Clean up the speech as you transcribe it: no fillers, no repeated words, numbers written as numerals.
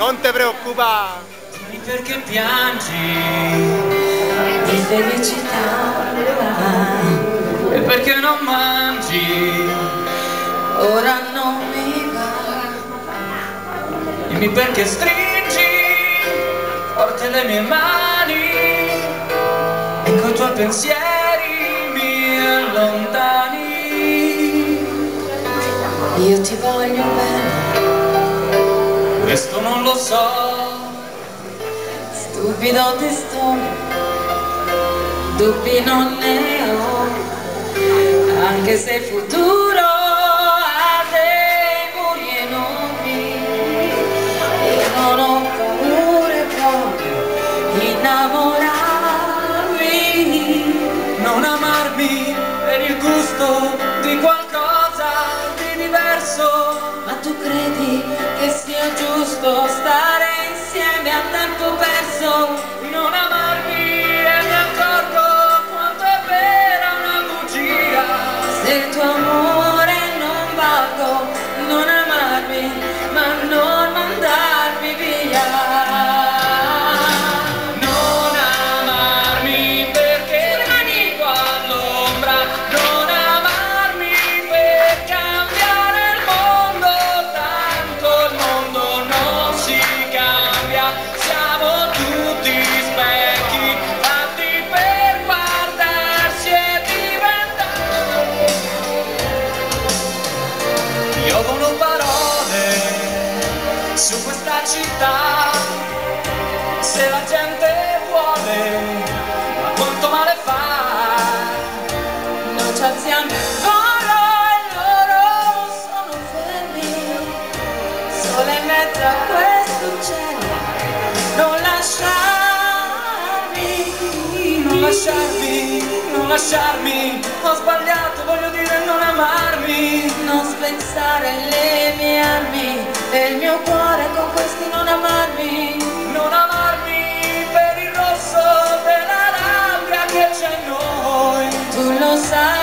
Non ti preoccupare. Dimmi perché piangi di felicità e perché non mangi. ora non mi va. Dimmi perché stringi forte le mie mani e coi tuoi pensieri mi allontani. Io ti voglio bene, Questo non lo so, stupido testone, dubbi non ne ho, anche se il futuro ha dei muri enormi. Io non ho paure proprio di innamorarmi. non amarmi per il gusto di qualcosa di diverso. Ma tu credi che sia giusto stare insieme a tempo perso? Non amarmi e mi accorgo quanto è vera una bugia. Se il tuo amore non valgo, non amarmi, ma non mandarmi via. Non amarmi perché rimanivo all'ombra. Non amarmi per cambiare il mondo. Tanto il mondo non si cambia. Siamo tutti specchi fatti per guardarsi e diventare. Io non ho parole su questa città. Se la gente vuole, ma quanto male fa. Non ci alziamo il volo e loro sono fermi, solo in mezzo a questo cielo. Non lasciarmi, Non lasciarmi, non lasciarmi. Ho sbagliato, voglio dire non amarmi. non spezzare le mie armi e il mio cuore con questi non amarmi. Non amarmi per il rosso della rabbia che c'è in noi. Tu lo sai.